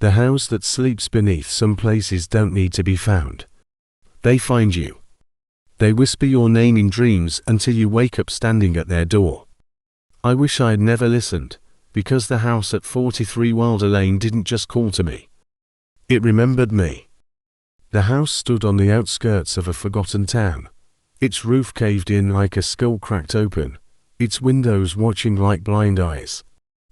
The house that sleeps beneath some places don't need to be found. They find you. They whisper your name in dreams until you wake up standing at their door. I wish I'd never listened, because the house at 43 Wilder Lane didn't just call to me. It remembered me. The house stood on the outskirts of a forgotten town. Its roof caved in like a skull cracked open, its windows watching like blind eyes.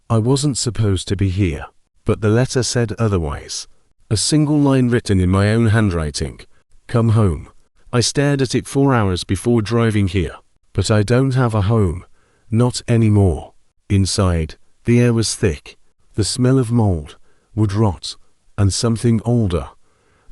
I wasn't supposed to be here, but the letter said otherwise. A single line written in my own handwriting. Come home. I stared at it 4 hours before driving here, but I don't have a home. Not anymore. Inside, the air was thick. The smell of mold, wood rot, and something older,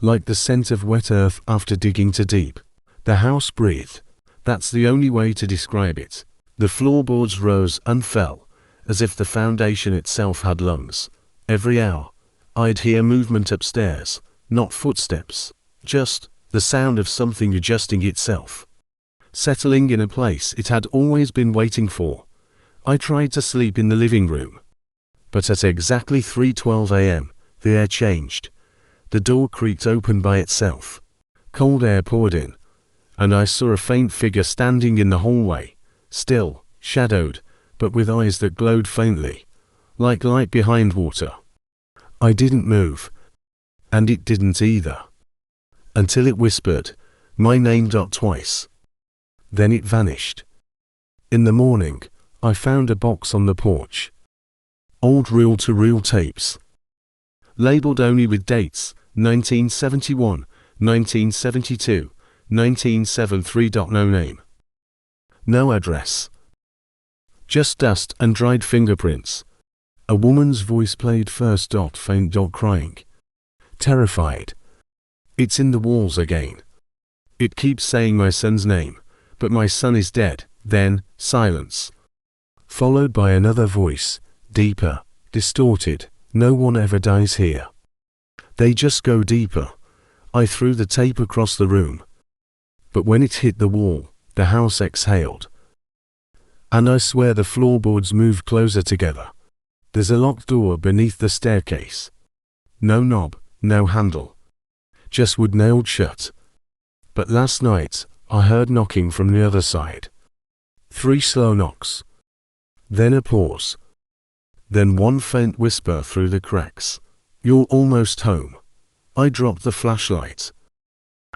like the scent of wet earth after digging too deep. The house breathed. That's the only way to describe it. The floorboards rose and fell, as if the foundation itself had lungs. Every hour, I'd hear movement upstairs, not footsteps, just the sound of something adjusting itself, settling in a place it had always been waiting for. I tried to sleep in the living room, but at exactly 3:12 a.m., the air changed. The door creaked open by itself. Cold air poured in, and I saw a faint figure standing in the hallway, still, shadowed, but with eyes that glowed faintly, like light behind water. I didn't move, and it didn't either, until it whispered my name twice. Then it vanished. In the morning, I found a box on the porch. Old reel-to-reel tapes, labeled only with dates, 1971, 1972, 1973. No name. No address. Just dust and dried fingerprints. A woman's voice played first. Faint. Crying. Terrified. It's in the walls again. It keeps saying my son's name, but my son is dead. Then, silence. Followed by another voice, deeper, distorted. No one ever dies here. They just go deeper. I threw the tape across the room, but when it hit the wall, the house exhaled. And I swear the floorboards moved closer together. There's a locked door beneath the staircase. No knob, no handle. Just wood nailed shut. But last night, I heard knocking from the other side. 3 slow knocks. Then a pause. Then one faint whisper through the cracks. You're almost home. I dropped the flashlight.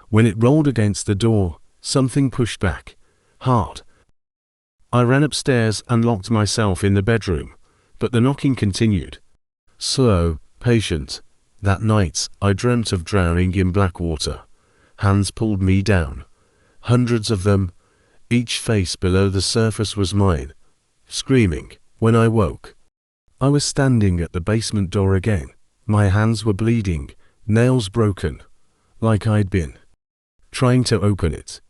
When it rolled against the door, something pushed back. Hard. I ran upstairs and locked myself in the bedroom, but the knocking continued. Slow, patient. That night, I dreamt of drowning in black water. Hands pulled me down. Hundreds of them. Each face below the surface was mine. Screaming. When I woke, I was standing at the basement door again. My hands were bleeding, nails broken, like I'd been trying to open it.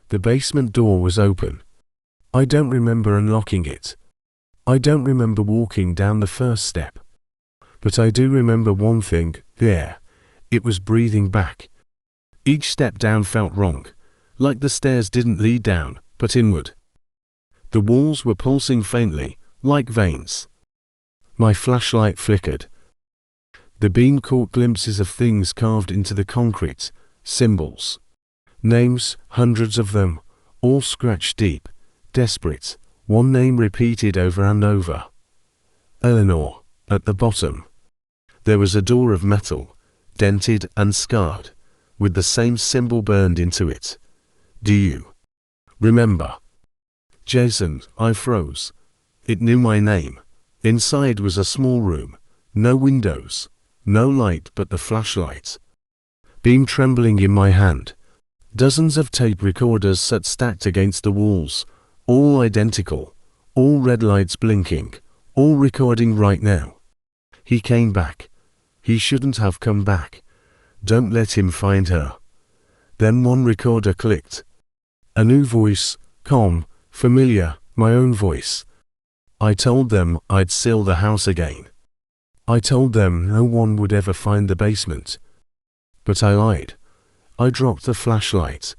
The basement door was open. I don't remember unlocking it. I don't remember walking down the first step. But I do remember one thing, the air. It was breathing back. Each step down felt wrong, like the stairs didn't lead down, but inward. The walls were pulsing faintly, like veins. My flashlight flickered. The beam caught glimpses of things carved into the concrete, symbols. Names, hundreds of them, all scratched deep, desperate, one name repeated over and over. Eleanor, at the bottom. There was a door of metal, dented and scarred, with the same symbol burned into it. Do you remember? Jason, I froze. It knew my name. Inside was a small room, no windows, no light but the flashlight. Beam trembling in my hand. Dozens of tape recorders sat stacked against the walls, all identical, all red lights blinking, all recording right now. He came back. He shouldn't have come back. Don't let him find her. Then one recorder clicked. A new voice, calm, familiar, my own voice. I told them I'd seal the house again. I told them no one would ever find the basement. But I lied. I dropped the flashlight.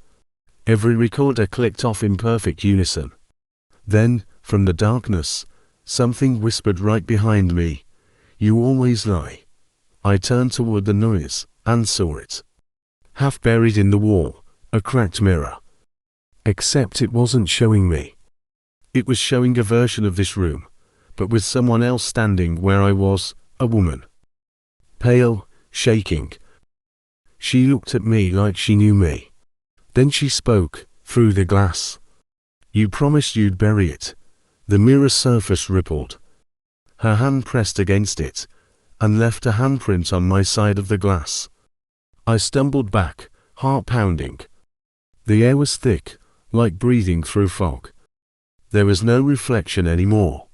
Every recorder clicked off in perfect unison. Then, from the darkness, something whispered right behind me. You always lie. I turned toward the noise and saw it. Half buried in the wall, a cracked mirror. Except it wasn't showing me. It was showing a version of this room, but with someone else standing where I was, a woman. Pale, shaking. She looked at me like she knew me. Then she spoke, through the glass. "You promised you'd bury it." The mirror surface rippled. Her hand pressed against it, and left a handprint on my side of the glass. I stumbled back, heart pounding. The air was thick, like breathing through fog. There was no reflection anymore.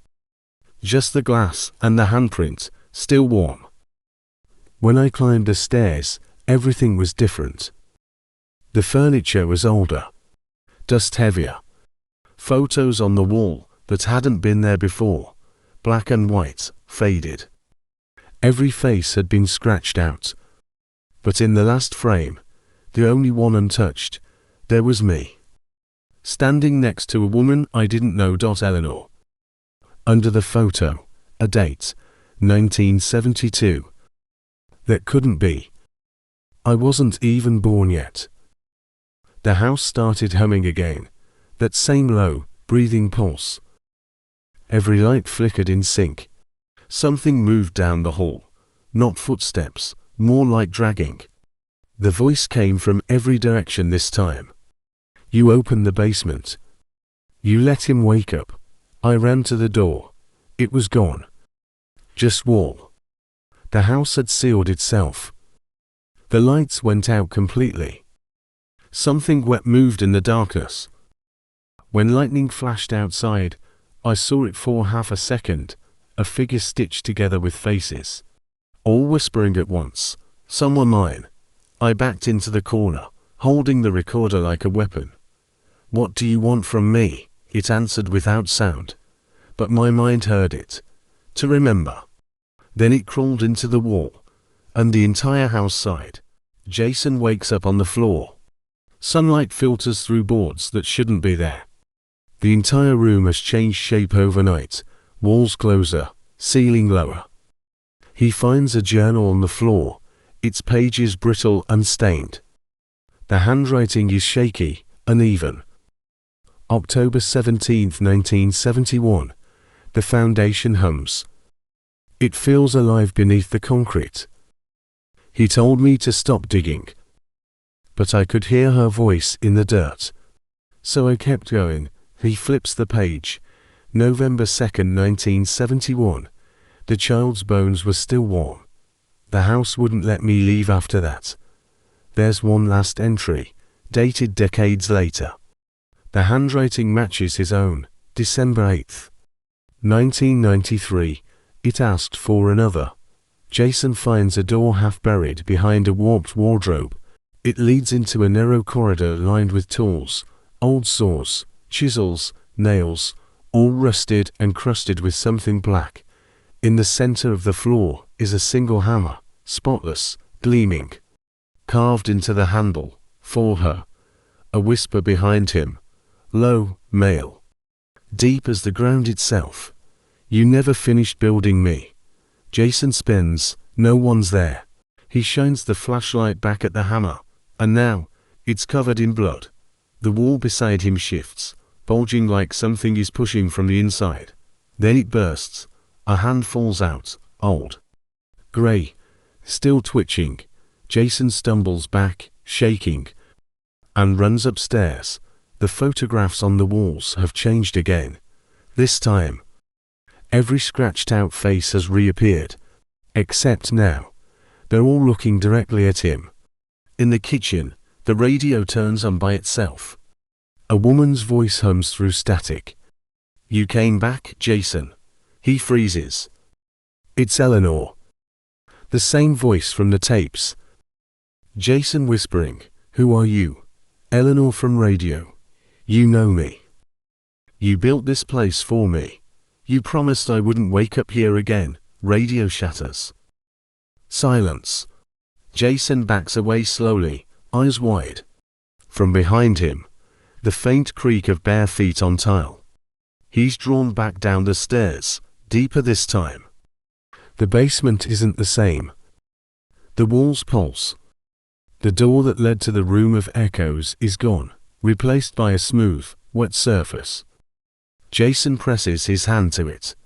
Just the glass and the handprint, still warm. When I climbed the stairs, everything was different. The furniture was older, dust heavier. Photos on the wall that hadn't been there before, black and white, faded. Every face had been scratched out. But in the last frame, the only one untouched, there was me. Standing next to a woman I didn't know. Eleanor. Under the photo, a date, 1972. That couldn't be. I wasn't even born yet. The house started humming again, that same low, breathing pulse. Every light flickered in sync. Something moved down the hall, not footsteps, more like dragging. The voice came from every direction this time. "You opened the basement. You let him wake up." I ran to the door. It was gone. Just wall. The house had sealed itself. The lights went out completely. Something wet moved in the darkness. When lightning flashed outside, I saw it for half a second, a figure stitched together with faces. All whispering at once, "Someone mine." I backed into the corner, holding the recorder like a weapon. "What do you want from me?" it answered without sound. But my mind heard it. "To remember." Then it crawled into the wall, and the entire house sighed. Jason wakes up on the floor. Sunlight filters through boards that shouldn't be there. The entire room has changed shape overnight, walls closer, ceiling lower. He finds a journal on the floor, its pages brittle and stained. The handwriting is shaky, uneven. October 17, 1971. The foundation hums. It feels alive beneath the concrete. He told me to stop digging. But I could hear her voice in the dirt. So I kept going. He flips the page. November 2, 1971. The child's bones were still warm. The house wouldn't let me leave after that. There's one last entry, dated decades later. The handwriting matches his own, December 8, 1993. It asked for another. Jason finds a door half buried behind a warped wardrobe. It leads into a narrow corridor lined with tools, old saws, chisels, nails, all rusted and crusted with something black. In the center of the floor is a single hammer, spotless, gleaming. Carved into the handle, for her. A whisper behind him. Low, male. Deep as the ground itself. "You never finished building me." Jason spins, no one's there. He shines the flashlight back at the hammer, and now, it's covered in blood. The wall beside him shifts, bulging like something is pushing from the inside. Then it bursts. A hand falls out, old. Grey. Still twitching. Jason stumbles back, shaking, and runs upstairs. The photographs on the walls have changed again. This time, every scratched out face has reappeared. Except now, they're all looking directly at him. In the kitchen, the radio turns on by itself. A woman's voice hums through static. "You came back, Jason." He freezes. It's Eleanor. The same voice from the tapes. Jason whispering, "Who are you?" Eleanor from radio. "You know me. You built this place for me. You promised I wouldn't wake up here again." Radio shatters. Silence. Jason backs away slowly, eyes wide. From behind him, the faint creak of bare feet on tile. He's drawn back down the stairs, deeper this time. The basement isn't the same. The walls pulse. The door that led to the room of echoes is gone, replaced by a smooth, wet surface. Jason presses his hand to it.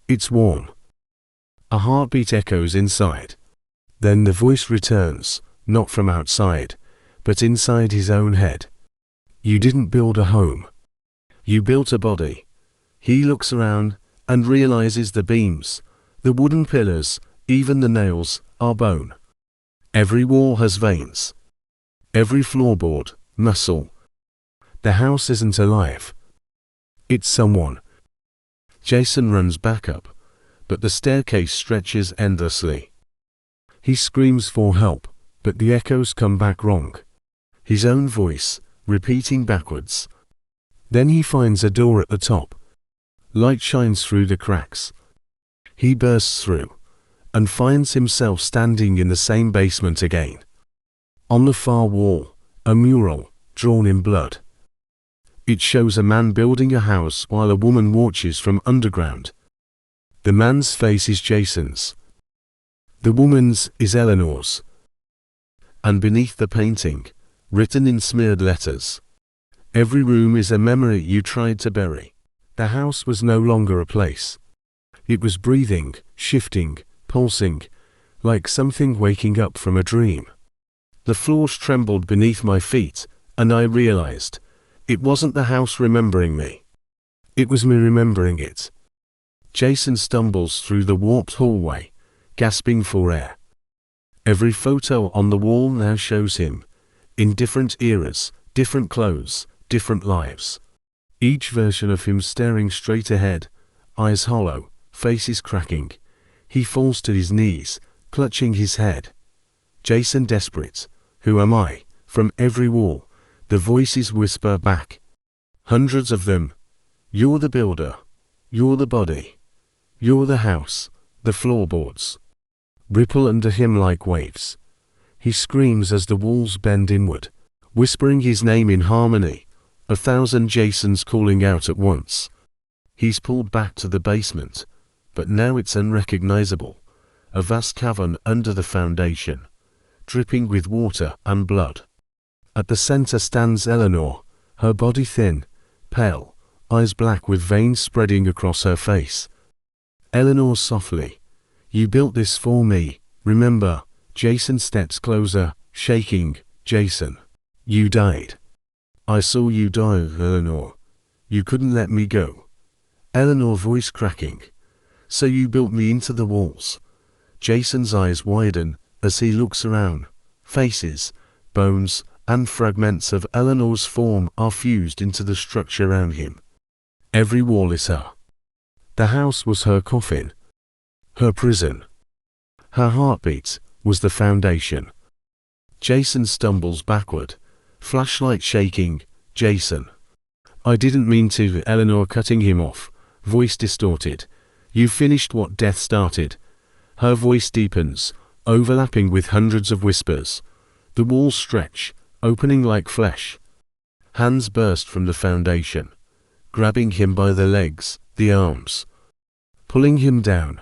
It's warm. A heartbeat echoes inside. Then the voice returns, not from outside, but inside his own head. You didn't build a home. You built a body. He looks around and realizes the beams, the wooden pillars, even the nails, are bone. Every wall has veins. Every floorboard, muscle. The house isn't alive. It's someone. Jason runs back up, but the staircase stretches endlessly. He screams for help, but the echoes come back wrong. His own voice, repeating backwards. Then he finds a door at the top. Light shines through the cracks. He bursts through, and finds himself standing in the same basement again. On the far wall, a mural, drawn in blood. It shows a man building a house while a woman watches from underground. The man's face is Jason's. The woman's is Eleanor's. And beneath the painting, written in smeared letters, every room is a memory you tried to bury. The house was no longer a place. It was breathing, shifting, pulsing, like something waking up from a dream. The floors trembled beneath my feet, and I realized, it wasn't the house remembering me. It was me remembering it. Jason stumbles through the warped hallway, gasping for air. Every photo on the wall now shows him, in different eras, different clothes, different lives. Each version of him staring straight ahead, eyes hollow, faces cracking. He falls to his knees, clutching his head. Jason desperate, who am I? From every wall, the voices whisper back. Hundreds of them. You're the builder. You're the body. You're the house, the floorboards. Ripple under him like waves. He screams as the walls bend inward, whispering his name in harmony, 1,000 Jasons calling out at once. He's pulled back to the basement, but now it's unrecognizable, a vast cavern under the foundation, dripping with water and blood. At the center stands Eleanor, her body thin, pale, eyes black with veins spreading across her face. Eleanor softly, "You built this for me, remember?" Jason steps closer, shaking. "Jason, you died. I saw you die, Eleanor. You couldn't let me go." Eleanor voice cracking. "So you built me into the walls." Jason's eyes widen as he looks around. Faces, bones, and fragments of Eleanor's form are fused into the structure around him. Every wall is her. The house was her coffin. Her prison. Her heartbeat was the foundation. Jason stumbles backward, flashlight shaking. "Jason." "I didn't mean to," Eleanor cutting him off, voice distorted. "You finished what death started." Her voice deepens, overlapping with hundreds of whispers. The walls stretch, opening like flesh. Hands burst from the foundation, grabbing him by the legs, the arms, pulling him down.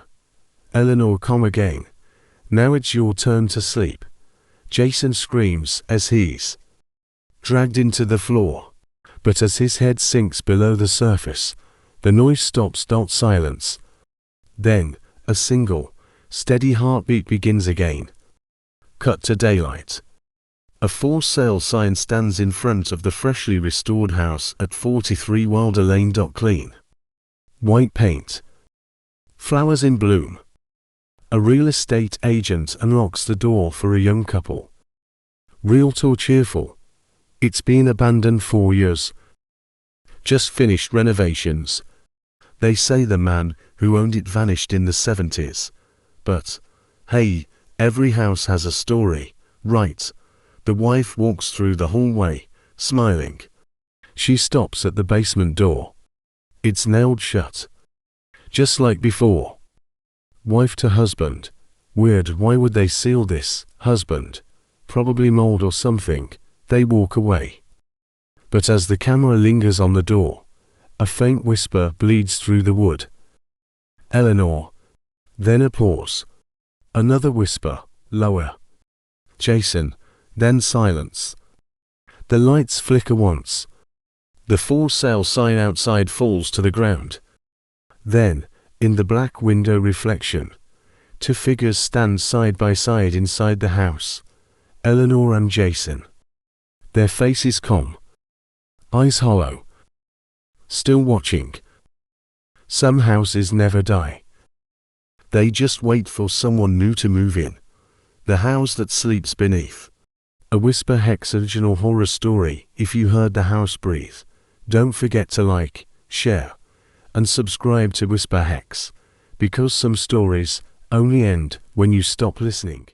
"Eleanor, come again. Now it's your turn to sleep." Jason screams as he's dragged into the floor. But as his head sinks below the surface, the noise stops. Silence. Then, a single, steady heartbeat begins again. Cut to daylight. A for sale sign stands in front of the freshly restored house at 43 Wilder Lane. Clean white paint. Flowers in bloom. A real estate agent unlocks the door for a young couple. Realtor cheerful. "It's been abandoned 4 years. Just finished renovations." They say the man who owned it vanished in the 70s. But, hey, every house has a story, right? The wife walks through the hallway, smiling. She stops at the basement door. It's nailed shut. Just like before. Wife to husband. Weird, why would they seal this? Husband. Probably mold or something. They walk away. But as the camera lingers on the door, a faint whisper bleeds through the wood. "Eleanor." Then a pause. Another whisper, lower. Jason, then silence. The lights flicker once. The for sale sign outside falls to the ground. Then, in the black window reflection, two figures stand side by side inside the house. Eleanor and Jason. Their faces calm. Eyes hollow. Still watching. Some houses never die. They just wait for someone new to move in. The house that sleeps beneath. A Whisper Hex original horror story. If you heard the house breathe, don't forget to like, share, and subscribe to Whisper Hex, because some stories only end when you stop listening.